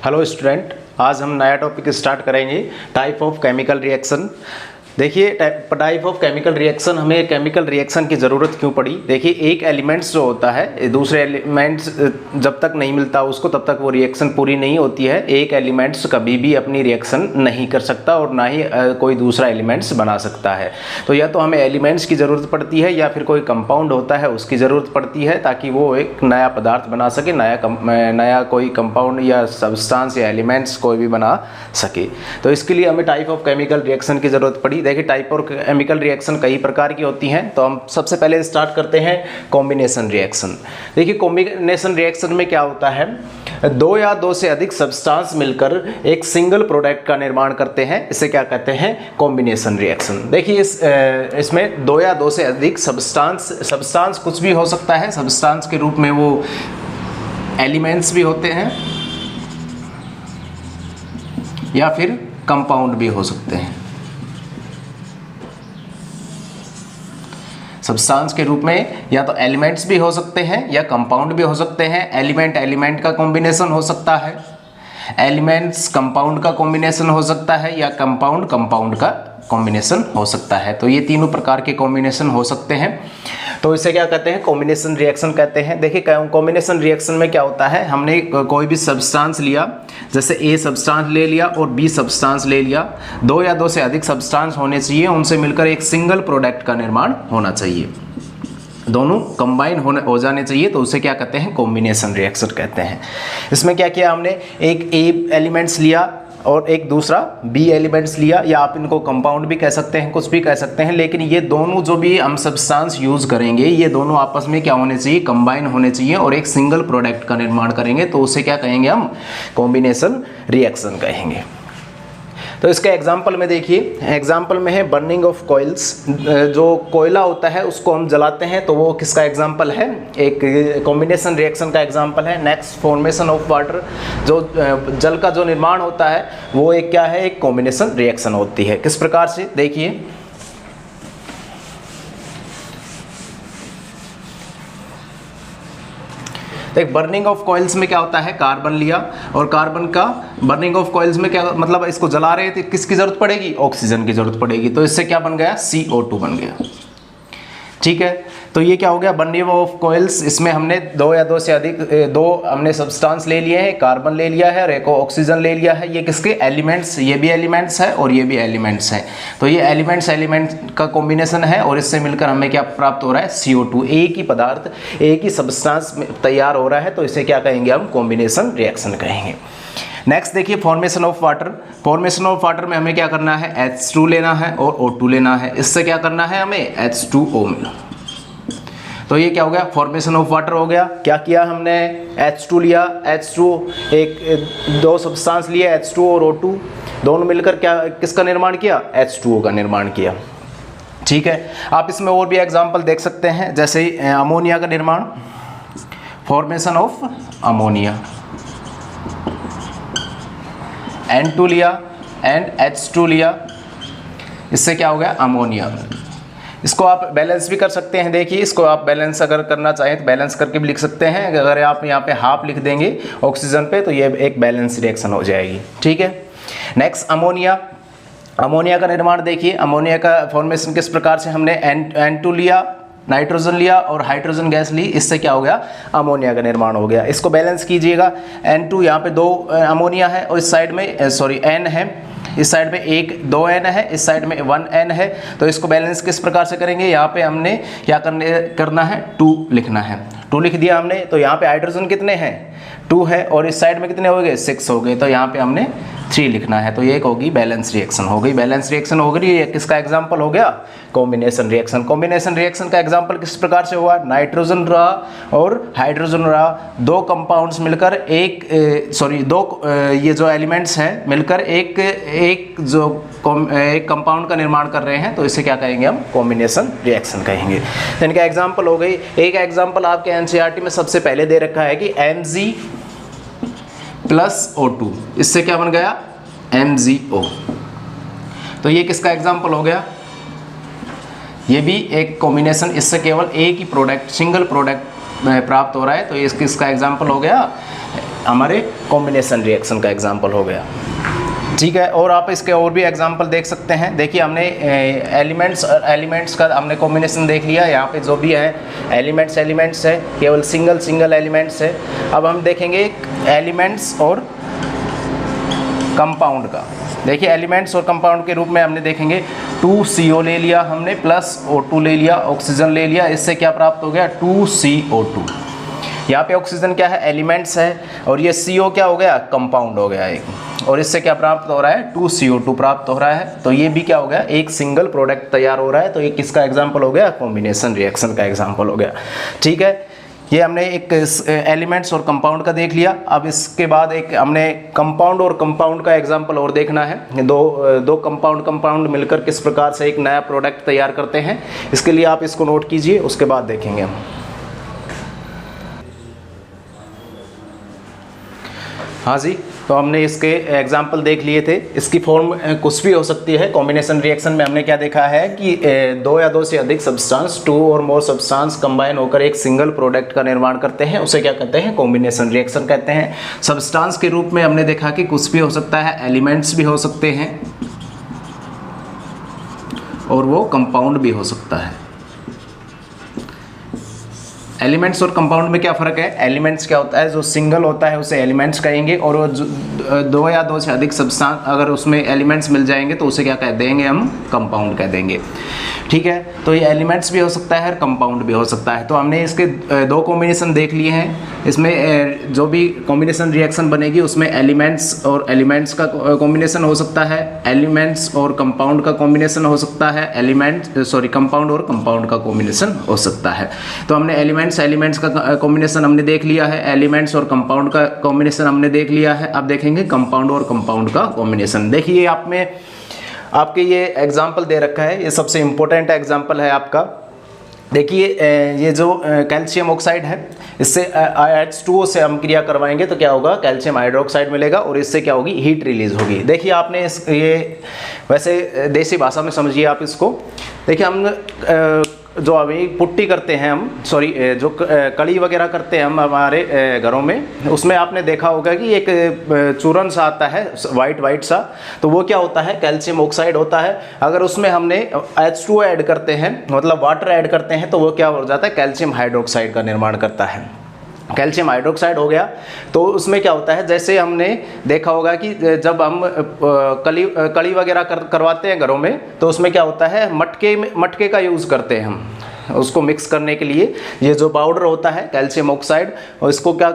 Hello student, आज हम नया टॉपिक स्टार्ट करेंगे टाइप ऑफ केमिकल रिएक्शन। देखिए टाइप ऑफ केमिकल रिएक्शन, हमें केमिकल रिएक्शन की ज़रूरत क्यों पड़ी। देखिए एक एलिमेंट्स जो होता है दूसरे एलिमेंट्स जब तक नहीं मिलता उसको तब तक वो रिएक्शन पूरी नहीं होती है। एक एलिमेंट्स कभी भी अपनी रिएक्शन नहीं कर सकता और ना ही कोई दूसरा एलिमेंट्स बना सकता है। तो या तो हमें एलिमेंट्स की ज़रूरत पड़ती है या फिर कोई कंपाउंड होता है उसकी ज़रूरत पड़ती है ताकि वो एक नया पदार्थ बना सके, नया कोई कंपाउंड या सब्सटेंस या एलिमेंट्स कोई भी बना सके। तो इसके लिए हमें टाइप ऑफ केमिकल रिएक्शन की ज़रूरत पड़ी। देखिए टाइप ऑफ केमिकल रिएक्शन कई प्रकार की होती हैं, तो हम सबसे पहले स्टार्ट करते हैं कॉम्बिनेशन रिएक्शन। देखिए कॉम्बिनेशन रिएक्शन में क्या होता है, दो या दो से अधिक सब्सटेंस मिलकर एक सिंगल प्रोडक्ट का निर्माण करते हैं, इसे क्या कहते हैं, कॉम्बिनेशन रिएक्शन। देखिए इसमें दो या दो से अधिक सब्सटेंस कुछ भी हो सकता है। सब्सटेंस के रूप में वो एलिमेंट्स भी होते हैं या फिर कंपाउंड भी हो सकते हैं। सब्सटेंस के रूप में या तो एलिमेंट्स भी हो सकते हैं या कंपाउंड भी हो सकते हैं। एलिमेंट का कॉम्बिनेशन हो सकता है, एलिमेंट्स कंपाउंड का कॉम्बिनेशन हो सकता है या कंपाउंड का कॉम्बिनेशन हो सकता है। तो ये तीनों प्रकार के कॉम्बिनेशन हो सकते हैं, तो इसे क्या कहते हैं, कॉम्बिनेशन रिएक्शन कहते हैं। देखिए कॉम्बिनेशन रिएक्शन में क्या होता है, हमने कोई भी सब्सटेंस लिया, जैसे ए सब्सटेंस ले लिया और बी सब्सटेंस ले लिया, दो या दो से अधिक सब्सटेंस होने चाहिए, उनसे मिलकर एक सिंगल प्रोडक्ट का निर्माण होना चाहिए, दोनों कंबाइन हो जाने चाहिए, तो उसे क्या कहते हैं, कॉम्बिनेशन रिएक्शन कहते हैं। इसमें क्या किया हमने, एक ए एलिमेंट्स लिया और एक दूसरा बी एलिमेंट्स लिया, या आप इनको कंपाउंड भी कह सकते हैं, कुछ भी कह सकते हैं, लेकिन ये दोनों जो भी हम सब्सटेंस यूज़ करेंगे ये दोनों आपस में क्या होने चाहिए, कंबाइन होने चाहिए और एक सिंगल प्रोडक्ट का निर्माण करेंगे, तो उसे क्या कहेंगे हम, कॉम्बिनेशन रिएक्शन कहेंगे। तो इसका एग्जाम्पल में देखिए, एग्जाम्पल में है बर्निंग ऑफ कोयल्स। जो कोयला होता है उसको हम जलाते हैं, तो वो किसका एग्जाम्पल है, एक कॉम्बिनेशन रिएक्शन का एग्जाम्पल है। नेक्स्ट फॉर्मेशन ऑफ वाटर, जो जल का जो निर्माण होता है वो एक क्या है, एक कॉम्बिनेशन रिएक्शन होती है। किस प्रकार से, देखिए देख बर्निंग ऑफ कॉइल्स में क्या होता है, कार्बन लिया और कार्बन का बर्निंग ऑफ कॉइल्स में क्या मतलब, इसको जला रहे थे, किसकी जरूरत पड़ेगी, ऑक्सीजन की जरूरत पड़ेगी, तो इससे क्या बन गया, CO2 बन गया। ठीक है, तो ये क्या हो गया, बर्निंग ऑफ कॉइल्स। इसमें हमने दो या दो से अधिक हमने सब्सटेंस ले लिए हैं, कार्बन ले लिया है और एक ऑक्सीजन ले लिया है। ये किसके एलिमेंट्स, ये भी एलिमेंट्स है और ये भी एलिमेंट्स है, तो ये एलिमेंट का कॉम्बिनेशन है और इससे मिलकर हमें क्या प्राप्त हो रहा है, CO2। एक ही पदार्थ, एक ही सब्सटेंस तैयार हो रहा है, तो इसे क्या कहेंगे हम, कॉम्बिनेशन रिएक्शन कहेंगे। नेक्स्ट देखिए formation of water. Formation of water में हमें क्या करना है, H2 लेना है और O2 लेना है। इससे क्या करना है हमें, H2O मिला, तो ये क्या हो गया, फॉर्मेशन ऑफ वाटर हो गया। क्या किया हमने, H2 लिया, H2 दो सब्सटेंस लिए, H2 और O2, दोनों मिलकर क्या किसका निर्माण किया, H2O का निर्माण किया। ठीक है, आप इसमें और भी एग्जाम्पल देख सकते हैं, जैसे अमोनिया का निर्माण, फॉर्मेशन ऑफ अमोनिया, N2 लिया एंड H2 लिया, इससे क्या हो गया, अमोनिया। इसको आप बैलेंस भी कर सकते हैं। देखिए इसको आप बैलेंस अगर करना चाहें तो बैलेंस करके भी लिख सकते हैं। अगर आप यहाँ पे हाफ लिख देंगे ऑक्सीजन पे तो ये एक बैलेंस रिएक्शन हो जाएगी। ठीक है, नेक्स्ट अमोनिया। अमोनिया का निर्माण देखिए, अमोनिया का फॉर्मेशन किस प्रकार से, हमने N2 लिया, नाइट्रोजन लिया और हाइड्रोजन गैस ली, इससे क्या हो गया, अमोनिया का निर्माण हो गया। इसको बैलेंस कीजिएगा, N2 यहाँ पे दो अमोनिया है और इस साइड में N है, इस साइड में दो N है, इस साइड में 1 N है, तो इसको बैलेंस किस प्रकार से करेंगे, यहाँ पे हमने क्या करना है, 2 लिखना है। 2 लिख दिया हमने, तो यहाँ पे हाइड्रोजन कितने हैं, 2 है और इस साइड में कितने हो गए, 6 हो गए, तो यहाँ पे हमने 3 लिखना है, तो ये एक होगी बैलेंस रिएक्शन हो गई। बैलेंस रिएक्शन हो गई, ये किसका एग्जाम्पल हो गया, कॉम्बिनेशन रिएक्शन। कॉम्बिनेशन रिएक्शन का एग्जाम्पल किस प्रकार से हुआ, नाइट्रोजन रहा और हाइड्रोजन रहा, दो कंपाउंड्स मिलकर ये जो एलिमेंट्स हैं मिलकर एक कंपाउंड का निर्माण कर रहे हैं, तो इसे क्या कहेंगे हम, कॉम्बिनेशन रिएक्शन कहेंगे। तो इनका एग्जाम्पल हो गई। एक एग्जाम्पल आपके NCERT में सबसे पहले दे रखा है कि Mg+O2, इससे क्या बन गया, MgO। तो ये किसका एग्जाम्पल हो गया, ये भी एक कॉम्बिनेशन, इससे केवल एक ही प्रोडक्ट, सिंगल प्रोडक्ट प्राप्त हो रहा है, तो इसका एग्जाम्पल हो गया हमारे कॉम्बिनेशन रिएक्शन का एग्जाम्पल हो गया। ठीक है, और आप इसके और भी एग्जांपल देख सकते हैं। देखिए हमने एलिमेंट्स का हमने कॉम्बिनेशन देख लिया। यहाँ पे जो भी है एलिमेंट्स है, केवल सिंगल एलिमेंट्स है। अब हम देखेंगे एलिमेंट्स और कंपाउंड का। देखिए एलिमेंट्स और कंपाउंड के रूप में हमने देखेंगे 2CO ले लिया हमने, प्लस O2 ले लिया, ऑक्सीजन ले लिया, इससे क्या प्राप्त हो गया 2CO2। यहाँ पे ऑक्सीजन क्या है, एलिमेंट्स है, और ये CO क्या हो गया, कंपाउंड हो गया एक, और इससे क्या प्राप्त हो रहा है 2CO2 प्राप्त हो रहा है। तो ये भी क्या हो गया, एक सिंगल प्रोडक्ट तैयार हो रहा है। तो ये किसका एग्जाम्पल हो गया, कॉम्बिनेशन रिएक्शन का एग्जाम्पल हो गया। ठीक है, ये हमने एक एलिमेंट्स और कंपाउंड का देख लिया। अब इसके बाद एक हमने कंपाउंड और कंपाउंड का एग्जाम्पल और देखना है। दो कंपाउंड मिलकर किस प्रकार से एक नया प्रोडक्ट तैयार करते हैं, इसके लिए आप इसको नोट कीजिए, उसके बाद देखेंगे हम। हाँ जी, तो हमने इसके एग्जाम्पल देख लिए थे। इसकी फॉर्म कुछ भी हो सकती है। कॉम्बिनेशन रिएक्शन में हमने क्या देखा है कि दो या दो से अधिक सब्सटेंस, 2 और मोर सब्सटेंस कंबाइन होकर एक सिंगल प्रोडक्ट का निर्माण करते हैं, उसे क्या कहते हैं, कॉम्बिनेशन रिएक्शन कहते हैं। सब्सटेंस के रूप में हमने देखा कि कुछ भी हो सकता है, एलिमेंट्स भी हो सकते हैं और वो कंपाउंड भी हो सकता है। एलिमेंट्स और कंपाउंड में क्या फ़र्क है, एलिमेंट्स क्या होता है, जो सिंगल होता है उसे एलिमेंट्स कहेंगे, और वो दो या दो से अधिक सब्सटेंस अगर उसमें एलिमेंट्स मिल जाएंगे तो उसे क्या कह देंगे, हम कंपाउंड कह देंगे। ठीक है, तो ये एलिमेंट्स भी हो सकता है और कंपाउंड भी हो सकता है। तो हमने इसके दो कॉम्बिनेशन देख लिए हैं। इसमें जो भी कॉम्बिनेशन रिएक्शन बनेगी उसमें एलिमेंट्स और एलिमेंट्स का कॉम्बिनेशन हो सकता है, एलिमेंट्स और कंपाउंड का कॉम्बिनेशन हो सकता है, कंपाउंड और कंपाउंड का कॉम्बिनेशन हो सकता है। तो हमने एलिमेंट्स का कॉम्बिनेशन हमने देख लिया है, एलिमेंट्स और कंपाउंड का कॉम्बिनेशन हमने देख लिया है। अब देखेंगे कंपाउंड और कंपाउंड का कॉम्बिनेशन। देखिए आपके ये एग्जाम्पल दे रखा है, ये सबसे इम्पोर्टेंट एग्जाम्पल है आपका। देखिए ये जो कैल्शियम ऑक्साइड है, इससे H2O से हम क्रिया करवाएंगे तो क्या होगा, कैल्शियम हाइड्रोक्साइड मिलेगा, और इससे क्या होगी, हीट रिलीज होगी। देखिए आपने ये वैसे देसी भाषा में समझिए आप इसको। देखिए हम जो अभी पुट्टी करते हैं हम, जो कड़ी वगैरह करते हैं हम हमारे घरों में, उसमें आपने देखा होगा कि एक चूरन सा आता है वाइट सा, तो वो क्या होता है, कैल्शियम ऑक्साइड होता है। अगर उसमें हमने H2O ऐड करते हैं, मतलब वाटर ऐड करते हैं, तो वो क्या हो जाता है, कैल्शियम हाइड्रोक्साइड का निर्माण करता है। कैल्शियम हाइड्रोक्साइड हो गया, तो उसमें क्या होता है, जैसे हमने देखा होगा कि जब हम कली वगैरह करवाते हैं घरों में, तो उसमें क्या होता है, मटके का यूज़ करते हैं हम उसको मिक्स करने के लिए। ये जो पाउडर होता है कैल्शियम ऑक्साइड, और इसको क्या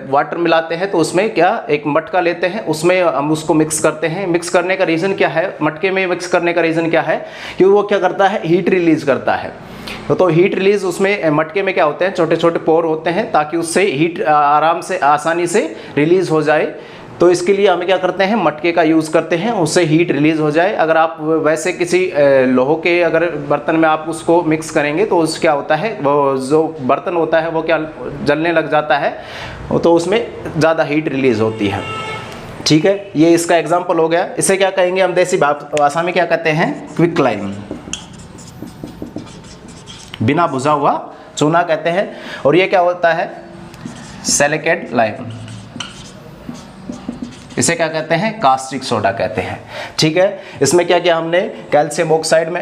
वाटर मिलाते हैं, तो उसमें क्या एक मटका लेते हैं, उसमें हम उसको मिक्स करते हैं। मिक्स करने का रीज़न क्या है, मटके में मिक्स करने का रीज़न क्या है, कि वो क्या करता है, हीट रिलीज करता है। तो हीट रिलीज उसमें मटके में क्या होते हैं, छोटे छोटे पोर होते हैं, ताकि उससे हीट आराम से आसानी से रिलीज हो जाए। तो इसके लिए हमें क्या करते हैं, मटके का यूज़ करते हैं, उससे हीट रिलीज हो जाए। अगर आप वैसे किसी लोहे के अगर बर्तन में आप उसको मिक्स करेंगे, तो उस क्या होता है, वो जो बर्तन होता है वो क्या जलने लग जाता है, तो उसमें ज़्यादा हीट रिलीज होती है। ठीक है, ये इसका एग्जाम्पल हो गया। इसे क्या कहेंगे हम देसी भाषा में क्या कहते हैं, क्विक लाइम, बिना बुझा हुआ चूना कहते हैं। और ये क्या होता है, सिलिकेट लाइम, इसे क्या कहते हैं, कास्टिक सोडा कहते हैं। ठीक है, इसमें क्या किया हमने, कैल्शियम ऑक्साइड में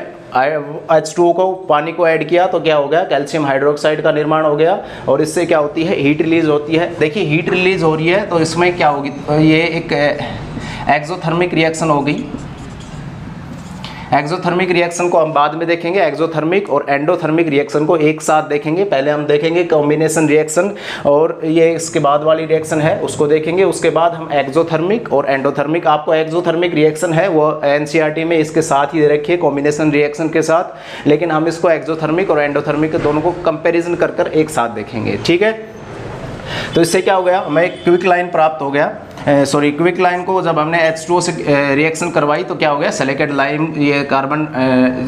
H2O को, पानी को ऐड किया, तो क्या हो गया, कैल्शियम हाइड्रोक्साइड का निर्माण हो गया, और इससे क्या होती है, हीट रिलीज होती है। देखिए हीट रिलीज हो रही है, तो इसमें क्या होगी, ये एक एक्सोथर्मिक रिएक्शन होगी। एक्सोथर्मिक रिएक्शन को हम बाद में देखेंगे, एक्सोथर्मिक और एंडोथर्मिक रिएक्शन को एक साथ देखेंगे। पहले हम देखेंगे कॉम्बिनेशन रिएक्शन, और ये इसके बाद वाली रिएक्शन है उसको देखेंगे। उसके बाद हम एक्सोथर्मिक और एंडोथर्मिक, आपको एक्सोथर्मिक रिएक्शन है वो NCERT में इसके साथ ही दे रखी है, कॉम्बिनेशन रिएक्शन के साथ, लेकिन हम इसको एक्सोथर्मिक और एंडोथर्मिक दोनों को कंपेरिजन कर एक साथ देखेंगे। ठीक है, तो इससे क्या हो गया, हमें क्विक लाइन प्राप्त हो गया। क्विक लाइन को जब हमने H2O से रिएक्शन करवाई, तो क्या हो गया, सिलिकेट लाइम, ये कार्बन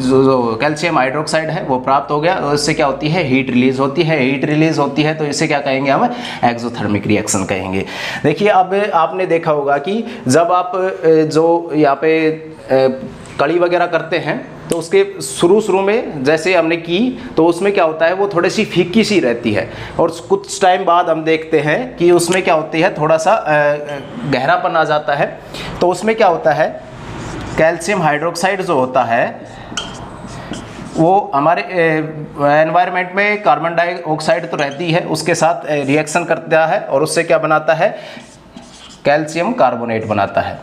जो कैल्शियम हाइड्रोक्साइड है वो प्राप्त हो गया। और इससे क्या होती है, हीट रिलीज होती है। हीट रिलीज होती है तो इसे क्या कहेंगे, हम एक्सोथर्मिक रिएक्शन कहेंगे। देखिए अब आपने देखा होगा कि जब आप जो यहाँ पे कड़ी वगैरह करते हैं, तो उसके शुरू में जैसे हमने की तो उसमें क्या होता है, वो थोड़ी सी फीकी सी रहती है, और कुछ टाइम बाद हम देखते हैं कि उसमें क्या होती है, थोड़ा सा गहरापन आ जाता है। तो उसमें क्या होता है, कैल्शियम हाइड्रोक्साइड जो होता है वो हमारे एनवायरनमेंट में कार्बन डाइऑक्साइड तो रहती है, उसके साथ रिएक्शन करता है और उससे क्या बनाता है, कैल्शियम कार्बोनेट बनाता है।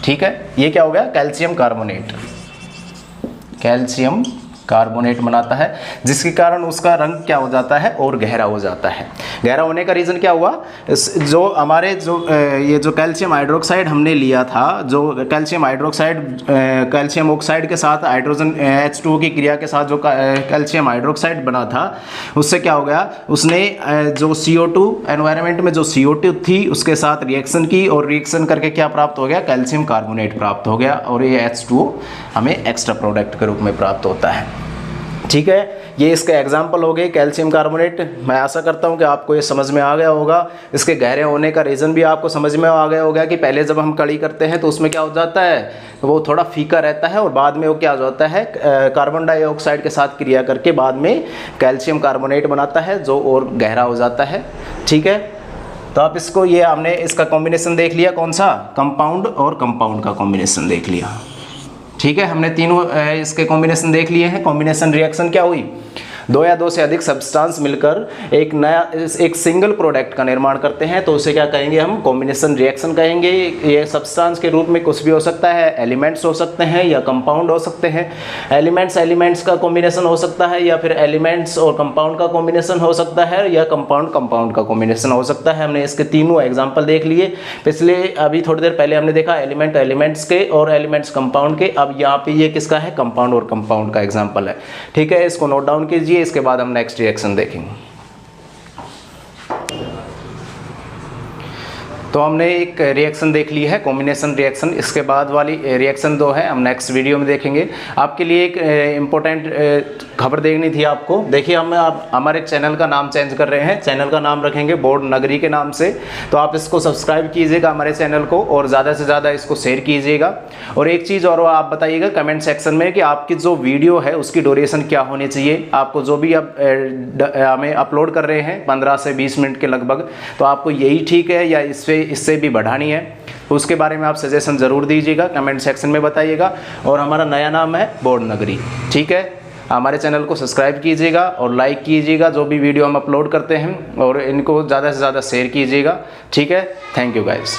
ठीक है, ये क्या हो गया, कैल्शियम कार्बोनेट, कैल्शियम कार्बोनेट बनाता है, जिसके कारण उसका रंग क्या हो जाता है, और गहरा हो जाता है। गहरा होने का रीज़न क्या हुआ, जो हमारे ये जो कैल्शियम हाइड्रोक्साइड हमने लिया था, जो कैल्शियम हाइड्रोक्साइड कैल्शियम ऑक्साइड के साथ हाइड्रोजन H2O की क्रिया के साथ जो कैल्शियम हाइड्रोक्साइड बना था, उससे क्या हो गया, उसने जो CO2 एनवायरनमेंट में जो CO2 थी उसके साथ रिएक्शन की, और रिएक्शन करके क्या प्राप्त हो गया, कैल्शियम कार्बोनेट प्राप्त हो गया, और ये H2O हमें एक्स्ट्रा प्रोडक्ट के रूप में प्राप्त होता है। ठीक है, ये इसके एग्जाम्पल हो गए कैल्शियम कार्बोनेट। मैं आशा करता हूँ कि आपको ये समझ में आ गया होगा। इसके गहरे होने का रीज़न भी आपको समझ में आ गया होगा कि पहले जब हम कड़ी करते हैं तो उसमें क्या हो जाता है, वो थोड़ा फीका रहता है, और बाद में वो क्या हो जाता है, कार्बन डाइऑक्साइड के साथ क्रिया करके बाद में कैल्शियम कार्बोनेट बनाता है, जो और गहरा हो जाता है। ठीक है, तो आप इसको, ये हमने इसका कॉम्बिनेशन देख लिया, कौन सा, कंपाउंड और कंपाउंड का कॉम्बिनेशन देख लिया। ठीक है, हमने तीनों इसके कॉम्बिनेशन देख लिए हैं। कॉम्बिनेशन रिएक्शन क्या हुई, दो या दो से अधिक सब्सटेंस मिलकर एक सिंगल प्रोडक्ट का निर्माण करते हैं, तो उसे क्या कहेंगे हम, कॉम्बिनेशन रिएक्शन कहेंगे। ये सब्सटेंस के रूप में कुछ भी हो सकता है, एलिमेंट्स हो सकते हैं या कंपाउंड हो सकते हैं। एलिमेंट्स का कॉम्बिनेशन हो सकता है, या फिर एलिमेंट्स और कंपाउंड का कॉम्बिनेशन हो सकता है, या कंपाउंड का कॉम्बिनेशन हो सकता है। हमने इसके तीनों एग्जाम्पल देख लिए। अभी थोड़ी देर पहले हमने देखा एलिमेंट्स के और एलिमेंट्स कंपाउंड के। अब यहाँ पे ये किसका है, कंपाउंड और कंपाउंड का एग्जाम्पल है। ठीक है, इसको नोट डाउन कीजिए, इसके बाद हम नेक्स्ट रिएक्शन देखेंगे। तो हमने एक रिएक्शन देख ली है, कॉम्बिनेशन रिएक्शन। इसके बाद वाली रिएक्शन 2 है, हम नेक्स्ट वीडियो में देखेंगे। आपके लिए एक इम्पोर्टेंट खबर देखनी थी आपको। देखिए, हम हमारे चैनल का नाम चेंज कर रहे हैं, चैनल का नाम रखेंगे बोर्ड नगरी के नाम से। तो आप इसको सब्सक्राइब कीजिएगा हमारे चैनल को, और ज़्यादा से ज़्यादा इसको शेयर कीजिएगा। और एक चीज़ और आप बताइएगा कमेंट सेक्शन में कि आपकी जो वीडियो है उसकी ड्यूरेशन क्या होनी चाहिए। आपको जो भी अब हमें अपलोड कर रहे हैं 15 से 20 मिनट के लगभग, तो आपको यही ठीक है या इससे भी बढ़ानी है, उसके बारे में आप सजेशन ज़रूर दीजिएगा, कमेंट सेक्शन में बताइएगा। और हमारा नया नाम है बोर्ड नगरी। ठीक है, हमारे चैनल को सब्सक्राइब कीजिएगा और लाइक कीजिएगा जो भी वीडियो हम अपलोड करते हैं, और इनको ज़्यादा से ज़्यादा शेयर कीजिएगा। ठीक है, थैंक यू गाइस।